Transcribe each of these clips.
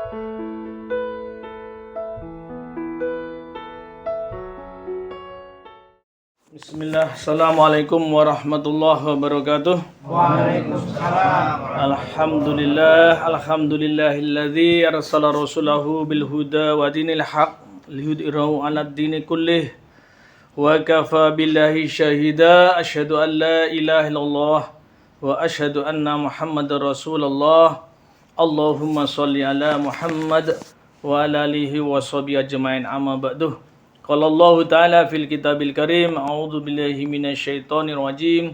Bismillah, Assalamualaikum warahmatullahi wabarakatuh. Waalaikumsalam. Alhamdulillahilladzi arsala rasulahu bil huda wa dinil haq liyudhhirahu 'alad dini kullih wa kafa billahi syahida. Asyhadu an la ilaha illallah wa asyhadu anna Muhammadar Rasulullah. Allahumma shalli ala Muhammad wa ala alihi wa sahbihi ajmain, amma ba'du. Qala Allah Ta'ala fil kitabil karim, a'udzu billahi minasyaitonir rajim.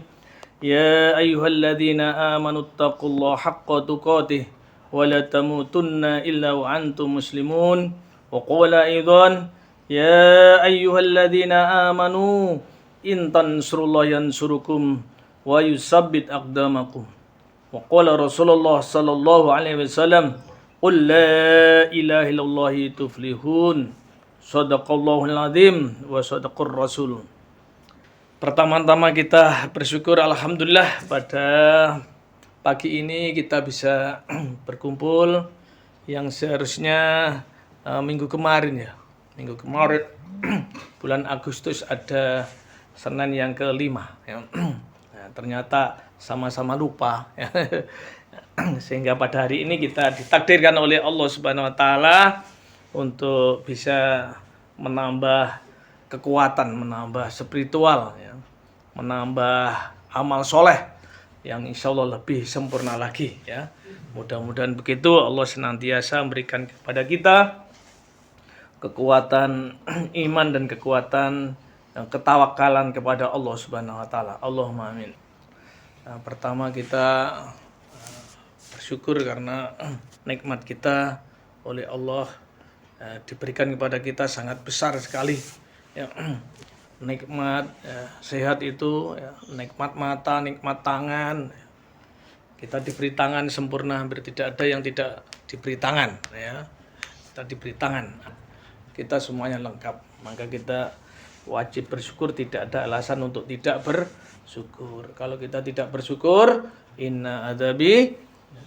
Ya ayyuhalladzina amanu taqullaha haqqa tuqatih wa la tamutunna illa wa antum muslimun. Wa qala aidan, ya ayyuhalladzina amanu in tansurullaha yansurukum wa yusabbit aqdamakum. Wa qala Rasulullah sallallahu alaihi wasallam, qul la ilaha illallah tuflihun. Shadaqallahul azim wa shadaqur rasul. Pertama-tama kita bersyukur alhamdulillah pada pagi ini kita bisa berkumpul yang seharusnya minggu kemarin ya. Minggu kemarin bulan Agustus ada Senin yang kelima ya. Nah, ternyata sama-sama lupa ya. Sehingga pada hari ini kita ditakdirkan oleh Allah Subhanahu wa taala untuk bisa menambah kekuatan, menambah spiritual, ya, menambah amal soleh yang insya Allah lebih sempurna lagi. Ya. Mudah-mudahan begitu Allah senantiasa memberikan kepada kita kekuatan iman dan kekuatan ketawakalan kepada Allah Subhanahu Wa Taala. Allahumma amin. Nah, pertama kita bersyukur karena nikmat kita oleh Allah diberikan kepada kita sangat besar sekali ya. Nikmat sehat itu ya, nikmat mata, nikmat tangan. Kita diberi tangan sempurna, hampir tidak ada yang tidak diberi tangan ya. Kita diberi tangan, kita semuanya lengkap, maka kita wajib bersyukur, tidak ada alasan untuk tidak bersyukur. Kalau kita tidak bersyukur, inna adzabi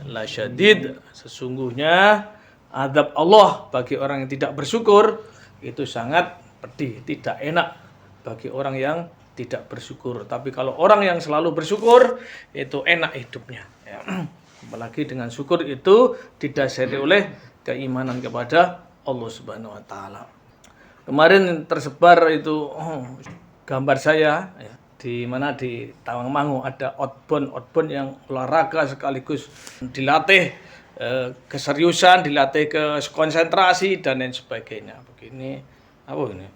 lasyadid, sesungguhnya azab Allah bagi orang yang tidak bersyukur itu sangat pedih, tidak enak bagi orang yang tidak bersyukur. Tapi kalau orang yang selalu bersyukur itu enak hidupnya ya. Apalagi dengan syukur itu didasari oleh keimanan kepada Allah Subhanahu wa taala. Kemarin tersebar itu gambar saya ya, di mana di Tawangmangu ada outbound yang olahraga sekaligus dilatih keseriusan, dilatih ke konsentrasi dan lain sebagainya. Begini, apa ini?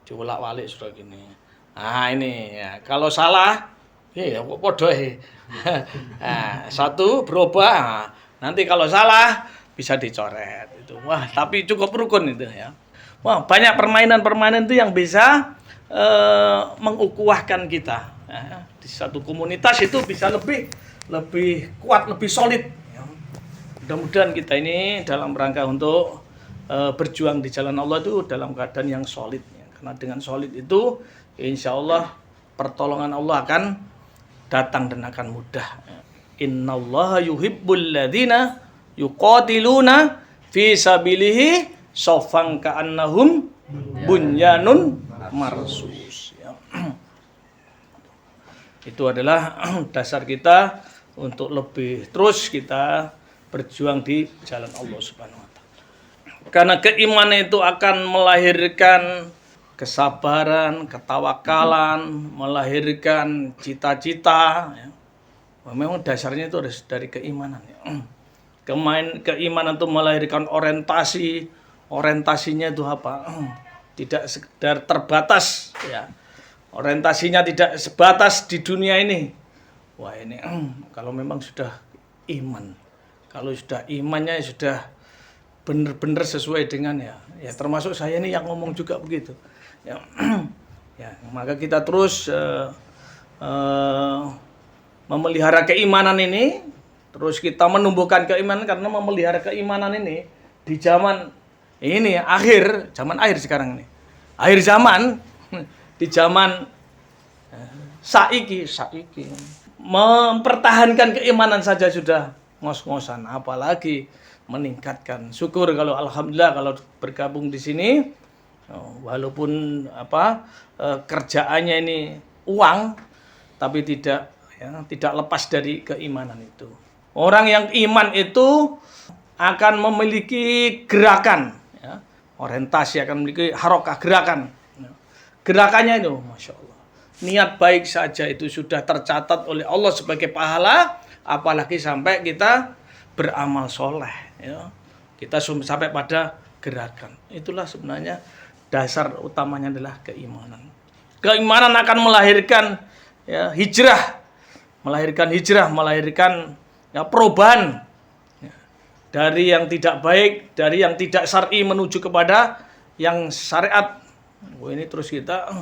Diulak-walik sudah gini. Ini ya. Kalau salah, ya kok podo satu berubah. Nanti kalau salah bisa dicoret itu. Wah, tapi cukup rukun itu ya. Wah, banyak permainan-permainan itu yang bisa mengukuhkan kita. Ya. Di satu komunitas itu bisa lebih kuat, lebih solid. Mudah-mudahan kita ini dalam rangka untuk berjuang di jalan Allah itu dalam keadaan yang solid ya. Karena dengan solid itu insya Allah pertolongan Allah akan datang dan akan mudah. Innallaha yuhibbul ladzina yuqatiluna fi sabilihi shaffan ka'annahum bunyanun marsus ya. Itu adalah dasar kita untuk lebih terus kita berjuang di jalan Allah Subhanahu wa taala. Karena keimanan itu akan melahirkan kesabaran, ketawakalan, melahirkan cita-cita ya. Memang dasarnya itu harus dari keimanan ya. Keimanan itu melahirkan orientasi. Orientasinya itu apa? Tidak sekedar terbatas ya. Orientasinya tidak sebatas di dunia ini. Wah, ini kalau memang sudah iman. Kalau sudah imannya sudah benar-benar sesuai dengan ya termasuk saya ini yang ngomong juga begitu ya, ya maka kita terus memelihara keimanan ini, terus kita menumbuhkan keimanan karena memelihara keimanan ini di zaman ini zaman akhir sekarang ini, akhir zaman di zaman saiki mempertahankan keimanan saja sudah ngos-ngosan, apalagi meningkatkan. Syukur kalau alhamdulillah kalau bergabung di sini, walaupun kerjaannya ini uang, tapi tidak lepas dari keimanan itu. Orang yang iman itu akan memiliki gerakan, ya, orientasi, akan memiliki harokah, gerakan. Gerakannya itu, Masya Allah. Niat baik saja itu sudah tercatat oleh Allah sebagai pahala, apalagi sampai kita beramal soleh. Ya. Kita sampai pada gerakan. Itulah sebenarnya dasar utamanya adalah keimanan. Keimanan akan melahirkan ya, hijrah, melahirkan ya, perubahan ya, dari yang tidak baik, dari yang tidak syar'i menuju kepada yang syariat. Ini terus kita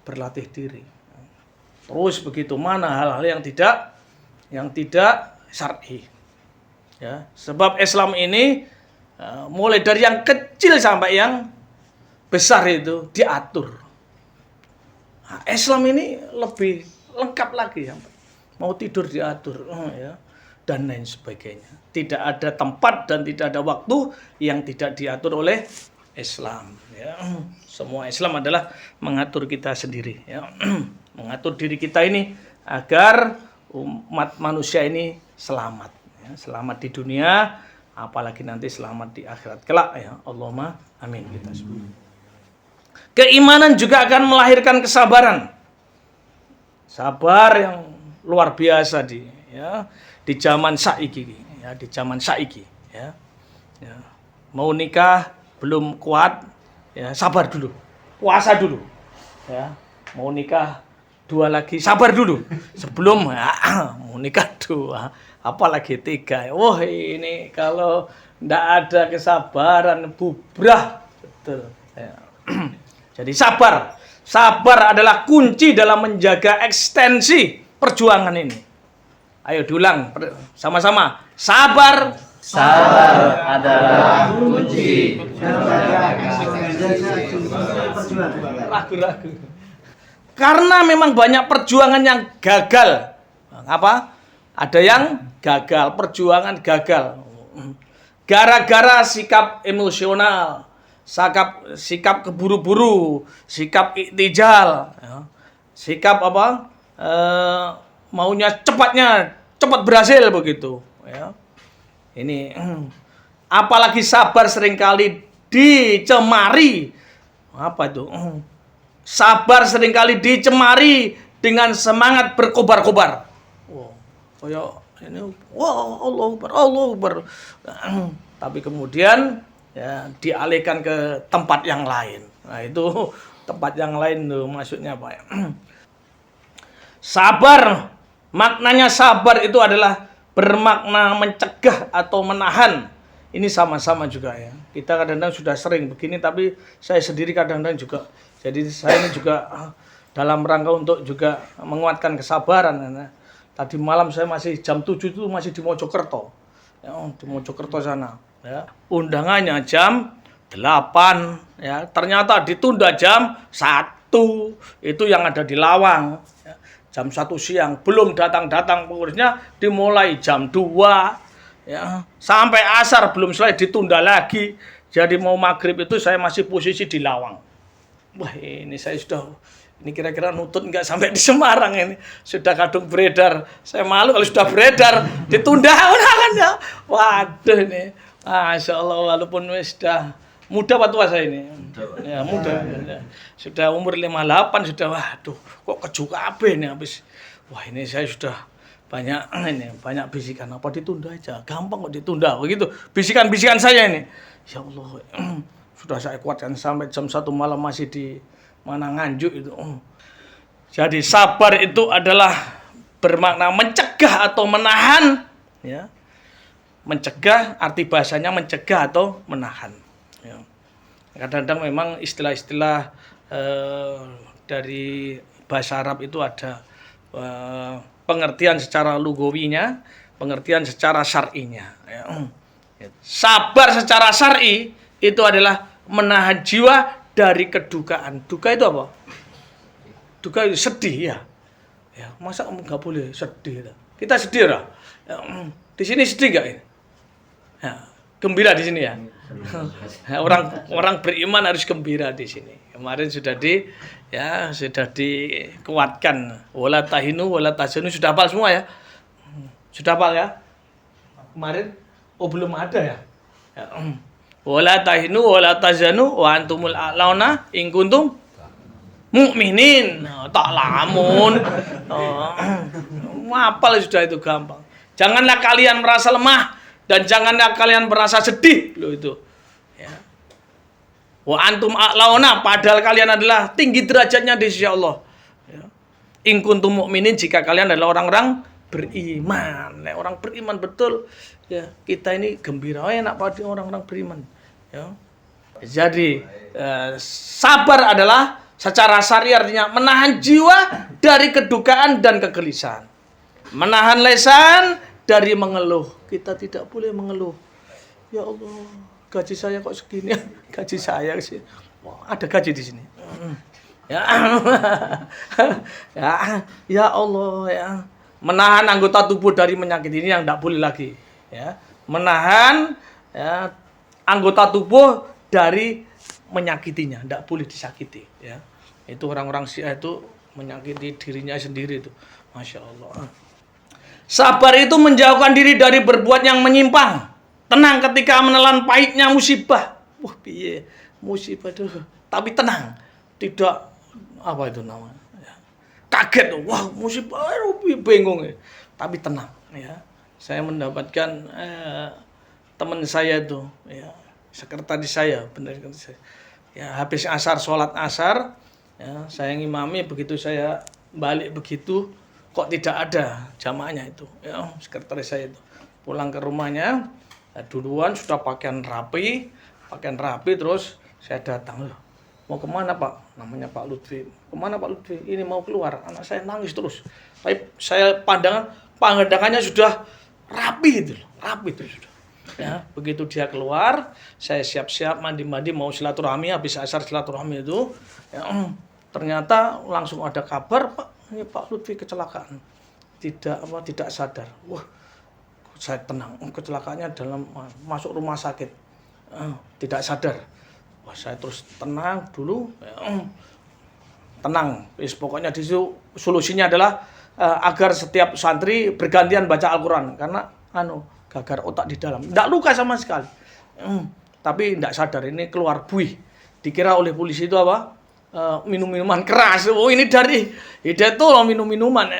berlatih diri. Terus begitu, mana hal-hal yang tidak syar'i. Ya, sebab Islam ini mulai dari yang kecil sampai yang besar itu diatur. Nah, Islam ini lebih lengkap lagi, ya. Mau tidur diatur, ya, dan lain sebagainya. Tidak ada tempat dan tidak ada waktu yang tidak diatur oleh Islam. Ya. Semua Islam adalah mengatur kita sendiri, ya. Mengatur diri kita ini agar umat manusia ini selamat, ya. Selamat di dunia, apalagi nanti selamat di akhirat kelak, ya. Allahumma amin kita semua. Keimanan juga akan melahirkan kesabaran. Sabar yang luar biasa di zaman saiki, ya, di zaman saiki, ya. Ya. Mau nikah belum kuat, ya, sabar dulu, puasa dulu, ya. Mau nikah 2 lagi, sabar dulu sebelum mau nikah 2, apalagi 3. Wah, ini kalau ndak ada kesabaran bubrah betul, ya. Jadi sabar adalah kunci dalam menjaga ekstensi perjuangan ini. Ayo diulang sama-sama. Sabar adalah kunci. Ragu-ragu. Karena memang banyak perjuangan yang gagal. Ada yang gagal, perjuangan gagal. Gara-gara sikap emosional, sikap keburu-buru, sikap iktijal, ya. Sikap maunya cepat berhasil begitu, ya. Ini apalagi sabar seringkali dicemari. Apa itu? Sabar seringkali dicemari dengan semangat berkobar-kobar. Allahu Akbar. Tapi kemudian ya dialihkan ke tempat yang lain. Nah, itu tempat yang lain tuh maksudnya apa ya? Sabar, maknanya sabar itu adalah bermakna mencegah atau menahan. Ini sama-sama juga, ya. Kita kadang-kadang sudah sering begini, tapi saya sendiri kadang-kadang juga. Jadi saya ini juga dalam rangka untuk juga menguatkan kesabaran. Nah, tadi malam saya masih jam 7 itu masih di Mojokerto. Ya, di Mojokerto sana. Ya. Undangannya jam 8. Ya. Ternyata ditunda jam 1. Itu yang ada di Lawang. Ya. Jam 1 siang. Belum datang-datang pengurusnya, dimulai jam 2. Ya. Sampai asar belum selesai, ditunda lagi. Jadi mau maghrib itu saya masih posisi di Lawang. Wah, ini saya sudah, ini kira-kira nutut nggak sampai di Semarang ini. Sudah kadung beredar. Saya malu kalau sudah beredar, ditunda undangannya. Waduh ini. Masya Allah, walaupun sudah muda apa tua saya ini? Ya, muda. Ya. Sudah umur 58, sudah, waduh, kok keju kabeh nih habis. Wah, ini saya sudah banyak bisikan, apa ditunda aja. Gampang kok ditunda, begitu. Bisikan-bisikan saya ini. Ya Allah, sudah saya kuatkan sampai jam 1 malam masih di mana Nganjuk itu. Jadi sabar itu adalah bermakna mencegah atau menahan, ya. Mencegah, arti bahasanya mencegah atau menahan, ya. Kadang-kadang memang istilah-istilah dari bahasa Arab itu ada pengertian secara lugawinya, pengertian secara syar'inya, ya. Sabar secara syar'i itu adalah menahan jiwa dari kedukaan. Duka itu apa? Duka itu sedih, ya. Ya, masa nggak boleh sedih? Kita sedih lah. Ya, Di sini sedih gak ini? Ya, gembira di sini ya. Orang beriman harus gembira di sini. Kemarin sudah dikuatkan. Wala tahinu wala tahzanu, sudah hafal semua ya? Sudah hafal ya? Kemarin belum ada ya? Wala tahinu wala tahzanu wa antumul a'launa in kuntum mu'minin. Tak lamun. Hafal sudah, itu gampang. Janganlah kalian merasa lemah dan janganlah kalian merasa sedih loh itu. Ya. Wa antum a'launa, padahal kalian adalah tinggi derajatnya di sisi Allah. Ya. In kuntum mu'minin, jika kalian adalah orang-orang beriman. Nah, orang beriman betul. Ya, kita ini gembira enak pada orang-orang beriman. Ya. Jadi sabar adalah secara syar'i artinya menahan jiwa dari kedukaan dan kegelisahan. Menahan lisan dari mengeluh. Kita tidak boleh mengeluh. Ya Allah, gaji saya kok segini? Gaji saya sih. Ada gaji di sini. Ya, ya Allah ya. Menahan anggota tubuh dari menyakiti, ini yang tidak boleh lagi. Ya, menahan ya, anggota tubuh dari menyakitinya, tidak boleh disakiti. Ya, itu orang-orang Syiah itu menyakiti dirinya sendiri itu, masya Allah. Sabar itu menjauhkan diri dari berbuat yang menyimpang. Tenang ketika menelan pahitnya musibah. Wah, piye musibah itu, tapi tenang, tidak apa itu namanya. Ya. Kaget, wah musibah, bingung. Tapi tenang. Ya. Saya mendapatkan teman saya itu, ya, sekretaris saya, benar saya. Ya, habis asar, sholat asar, ya, saya ngimami, begitu saya balik begitu. Kok tidak ada jamaahnya itu, ya, sekretaris saya itu pulang ke rumahnya duluan sudah pakaian rapi, terus saya datang, mau kemana Pak? Namanya Pak Lutfi. Kemana Pak Lutfi? Ini mau keluar. Anak saya nangis terus. Tapi saya pandangannya sudah rapi itu sudah. Ya, begitu dia keluar, saya siap-siap mandi-mandi mau silaturahmi, habis asar silaturahmi itu, ya, ternyata langsung ada kabar, Pak. Ini Pak Lutfi kecelakaan, tidak sadar. Wah, saya tenang. Kecelakaannya dalam masuk rumah sakit, tidak sadar. Wah, saya terus tenang dulu. Tenang. Pokoknya di situ solusinya adalah agar setiap santri bergantian baca Al-Quran karena gagar otak di dalam. Tidak luka sama sekali, tapi tidak sadar. Ini keluar buih. Dikira oleh polisi itu apa? Minum-minuman keras. Oh, ini dari Hidayatullah minum-minuman.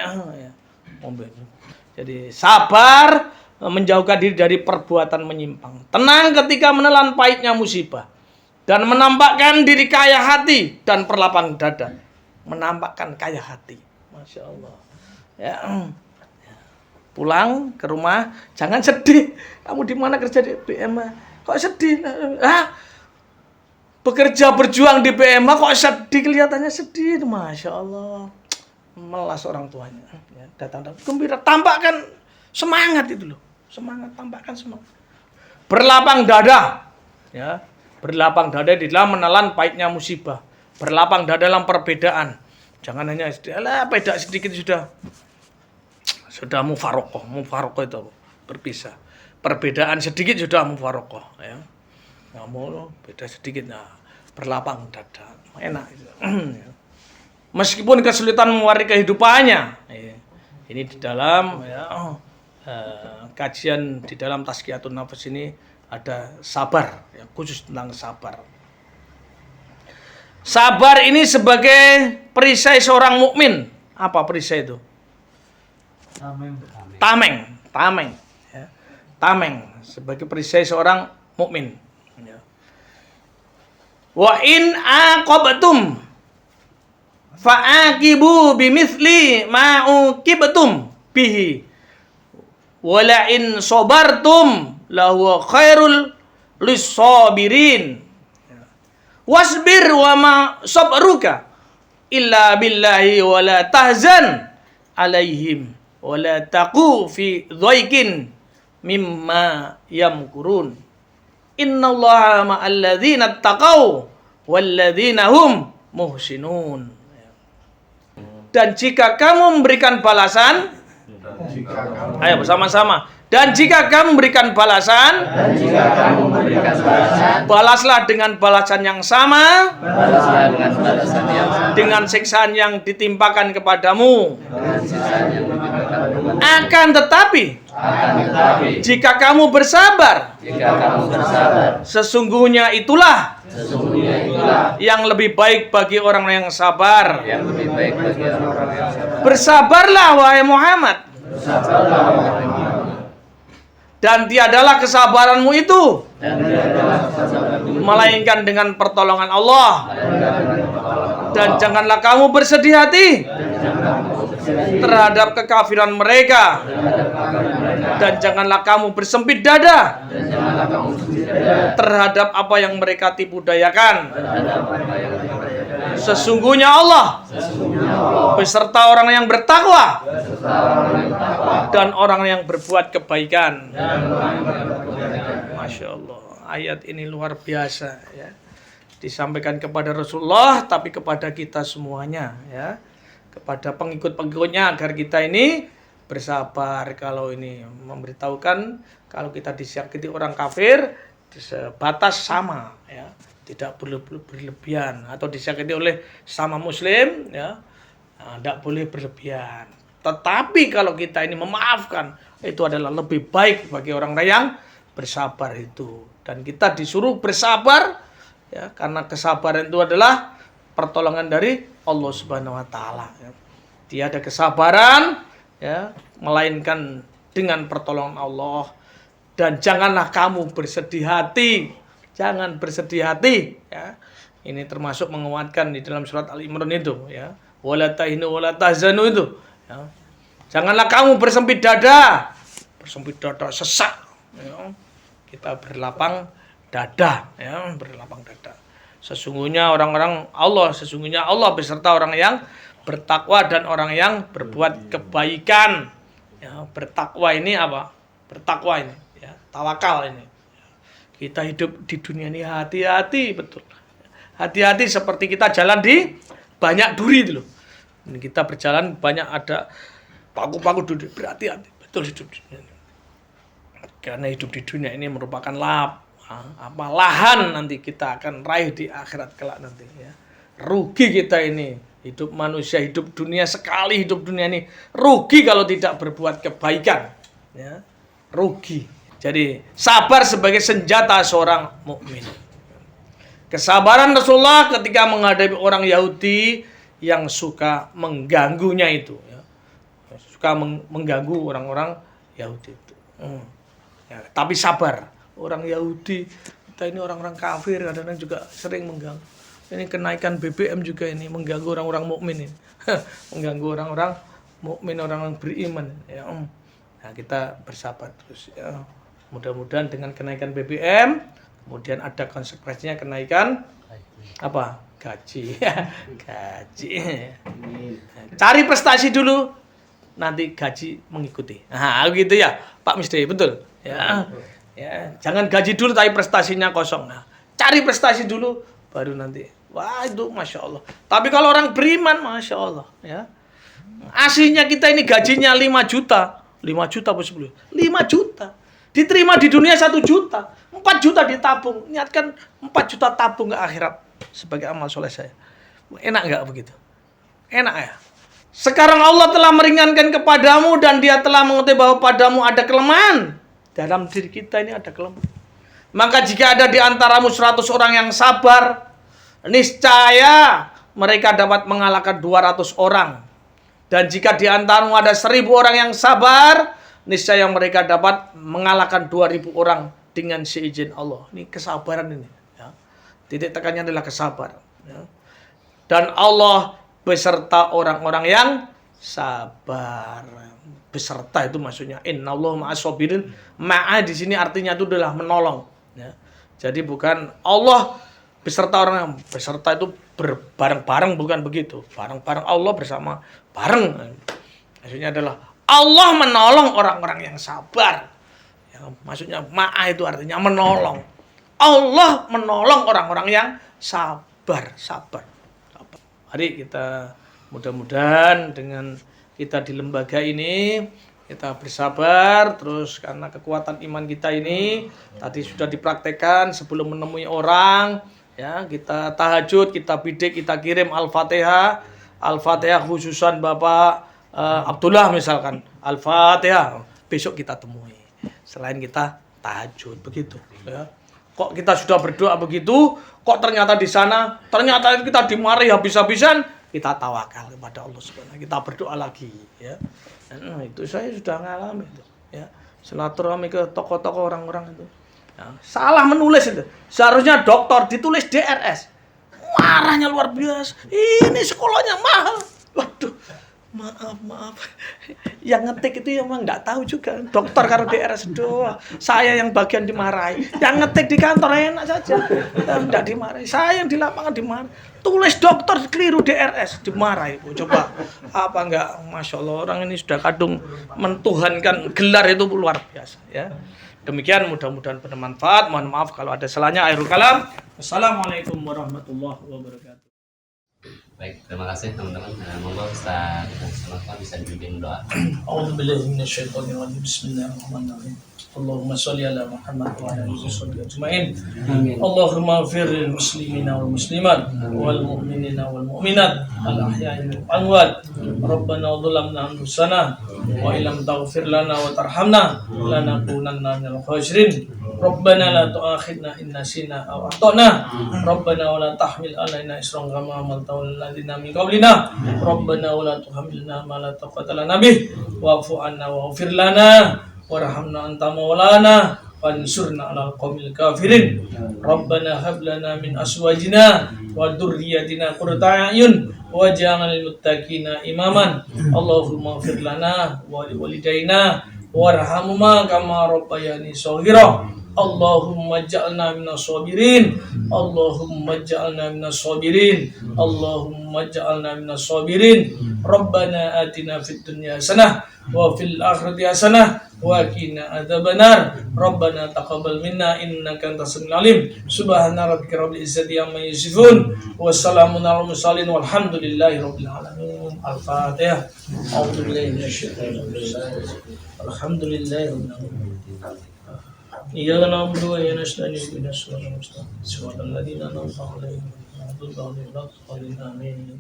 Jadi sabar menjauhkan diri dari perbuatan menyimpang. Tenang ketika menelan pahitnya musibah. Dan menampakkan diri kaya hati dan perlapang dada. Menampakkan kaya hati. Masya Allah. Ya. Pulang ke rumah, jangan sedih. Kamu di mana kerja di BMA? Kok sedih? Bekerja berjuang di PMA kok sedih, kelihatannya sedih. Masya Allah. Melas orang tuanya. Ya, datang gembira, tampakkan semangat itu loh. Semangat, tampakkan semangat. Berlapang dada. Ya, berlapang dada di dalam menelan pahitnya musibah. Berlapang dada dalam perbedaan. Jangan hanya beda sedikit sudah mufarokoh itu berpisah. Perbedaan sedikit sudah mufarokoh. Ya. Nggak mau beda sedikit, nah, berlapang dada, enak. Meskipun kesulitan mewarisi kehidupannya, ini di dalam kajian di dalam Tazkiyatun Nafs ini ada sabar, ya, khusus tentang sabar. Sabar ini sebagai perisai seorang mukmin. Apa perisai itu? Tameng. Ya. Tameng sebagai perisai seorang mukmin. Wa in aqabtum fa'aqibu bimithli ma uqibtum bihi wa la in sabartum lahu khairul lis-sabirin wasbir wa ma sabruka illa billahi wa la tahzan alaihim wa la taqu fi dhaikin mimma yamkurun. Innallaha ma'al ladzina taqau wal ladzina hum muhsinun. Dan jika kamu memberikan balasan, ayo bersama-sama. Dan jika kamu memberikan balasan, balaslah dengan balasan yang sama, dengan siksaan yang ditimpakan kepadamu. Akan tetapi, jika kamu bersabar, sesungguhnya itulah yang lebih baik bagi orang yang sabar. Bersabarlah wahai Muhammad. Dan tiadalah kesabaranmu itu melainkan dengan pertolongan Allah. Dan janganlah kamu bersedih hati terhadap kekafiran mereka. Dan janganlah kamu bersempit dada terhadap apa yang mereka tipu dayakan. Sesungguhnya Allah beserta orang yang bertakwa dan orang yang berbuat kebaikan. Masya Allah, ayat ini luar biasa ya. Disampaikan kepada Rasulullah, tapi kepada kita semuanya ya, kepada pengikut-pengikutnya, agar kita ini bersabar. Kalau ini memberitahukan kalau kita disakiti orang kafir sebatas sama ya, tidak berlebihan, atau disakiti oleh sama muslim ya, tidak boleh berlebihan. Tetapi kalau kita ini memaafkan, itu adalah lebih baik bagi orang yang bersabar itu. Dan kita disuruh bersabar ya, karena kesabaran itu adalah pertolongan dari Allah Subhanahu wa taala ya. Tiada kesabaran ya melainkan dengan pertolongan Allah. Dan janganlah kamu bersedih hati. Jangan bersedih hati ya. Ini termasuk menguatkan di dalam surat Al-Imran itu ya. Wala tahinu wala tahzanu itu ya. Janganlah kamu bersempit dada. Bersempit dada sesak ya. Kita berlapang dada ya, berlapang dada. Sesungguhnya sesungguhnya Allah beserta orang yang bertakwa dan orang yang berbuat kebaikan. Ya, bertakwa ini apa? Bertakwa ini ya, tawakal ini. Kita hidup di dunia ini hati-hati betul. Hati-hati seperti kita jalan di banyak duri itu loh. Ini kita berjalan banyak ada paku-paku duri, berhati-hati betul hidup di dunia. Karena hidup di dunia ini merupakan lahan nanti kita akan raih di akhirat kelak nanti ya. Rugi kita ini hidup manusia, hidup dunia sekali, hidup dunia ini rugi kalau tidak berbuat kebaikan ya. Rugi. Jadi sabar sebagai senjata seorang mukmin. Kesabaran Rasulullah ketika menghadapi orang Yahudi yang suka mengganggunya itu ya. Suka mengganggu orang-orang Yahudi itu. Ya, tapi sabar. Orang Yahudi, kita ini orang-orang kafir, kadang-kadang juga sering mengganggu. Ini kenaikan BBM juga ini mengganggu orang-orang mukmin ini. Mengganggu orang-orang mukmin, orang-orang beriman ya. Nah, kita bersabar terus ya. Mudah-mudahan dengan kenaikan BBM kemudian ada konsekuensinya kenaikan apa? Gaji. Gaji. Cari prestasi dulu, nanti gaji mengikuti. Nah, gitu ya, Pak Misdi, betul. Ya. Ya, jangan gaji dulu tapi prestasinya kosong. Nah, cari prestasi dulu baru nanti. Wah, itu Masya Allah. Tapi kalau orang beriman, Masya Allah ya. Aslinya kita ini gajinya 5 juta. 5 juta apa 10? 5 juta. Diterima di dunia 1 juta. 4 juta ditabung. Niatkan 4 juta tabung ke akhirat sebagai amal soleh saya. Enak nggak begitu? Enak ya? Sekarang Allah telah meringankan kepadamu dan Dia telah mengetahui bahwa padamu ada kelemahan. Dalam diri kita ini ada kelemahan. Maka jika ada di antaramu 100 orang yang sabar, niscaya mereka dapat mengalahkan 200 orang. Dan jika di antaramu ada 1000 orang yang sabar, niscaya mereka dapat mengalahkan 2000 orang dengan seizin Allah. Ini kesabaran ini. Ya. Titik tekannya adalah kesabaran. Ya. Dan Allah beserta orang-orang yang sabar. Beserta itu maksudnya innallaha ma'as-sabirin. Ma'a di sini artinya itu adalah menolong ya. Jadi bukan Allah beserta orang yang beserta itu berbareng-bareng, bukan begitu. Bareng-bareng Allah bersama bareng. Maksudnya adalah Allah menolong orang-orang yang sabar. Ya, maksudnya ma'a itu artinya menolong. Allah menolong orang-orang yang sabar. Mari kita mudah-mudahan dengan kita di lembaga ini Kita bersabar terus karena kekuatan iman kita ini tadi sudah dipraktekkan sebelum menemui orang, ya, kita tahajud, kita bidik, kita kirim Al-Fatihah. Al-Fatihah khususan Bapak Abdullah misalkan. Al-Fatihah besok kita temui. Selain kita tahajud begitu, ya. Kok kita sudah berdoa begitu, kok ternyata di sana ternyata kita dimarahi habis-habisan, kita tawakal kepada Allah Subhanahu. Kita berdoa lagi, ya. Nah, itu saya sudah ngalami itu, ya. Silaturahmi ke tokoh-tokoh orang-orang itu. Ya, salah menulis itu. Seharusnya dokter ditulis DRS. Marahnya luar biasa. Ini sekolahnya mahal. Waduh. Maaf. Yang ngetik itu emang nggak tahu juga. Dokter karo DRS doang. Saya yang bagian dimarahi. Yang ngetik di kantor enak saja. Nggak dimarahi. Saya yang di lapangan dimarahi. Tulis dokter keliru DRS dimarahi. Coba apa enggak? Masya Allah, orang ini sudah kadung mentuhankan gelar itu luar biasa, ya. Demikian, mudah-mudahan bermanfaat. Mohon maaf kalau ada salahnya. Akhirul kalam. Wassalamualaikum warahmatullahi wabarakatuh. Baik, terima kasih teman-teman. Monggo Ustaz Mustafa bisa dibimbing doa. A'udzubillahi minasyaitonirrajim. Bismillahirrahmanirrahim. Allahumma sholli ala Muhammad wa ala alihi wasallam ajmain. Allahumma ighfir lil muslimina wal muslimat wal mu'minina wal mu'minat al ahya'i wal amwat. Rabbana dhalamna anfusana wa illam taghfir lana wa tarhamna lanakunanna minal khasirin. Rabbana la tu'akhidna in nasina aw akhtana. Rabbana wa la tahmil alaina isran kama hamaltahu alal ladzina min qablina. Rabbana wa la tuhammilna ma la taqata lana bih wa'fu 'anna waghfir lana warhamna anta maulana wansurna 'alal qaumil kafirin. Rabbana hab lana min azwajina wa dzurriyyatina qurrata a'yun waj'alna lil muttaqina imaman. Allahumma ighfir lana wa liwalidayna warhamhuma kama rabbayani shaghira. Allahumma ja'alna minas sabirin. Allahumma ja'alna minas sabirin. Allahumma ja'alna minas sabirin. Rabbana atina fid dunya hasanah wa fil akhirati hasanah wa qina adzabannar. Rabbana taqabbal minna innaka antas samiul alim. Subhana rabbika rabbil izzati amma yasifun wa salamun alal mursalin walhamdulillahi rabbil alamin. Al-Fatihah. A'udzu billahi minasyaitonir rajim. Alhamdulillahi rabbil alamin. Iyyaka na'budu wa iyyaka nasta'in ihdinas siratal mustaqim. Shiratal ladzina an'amta 'alaihim ghairil maghdubi 'alaihim waladdallin. Amin.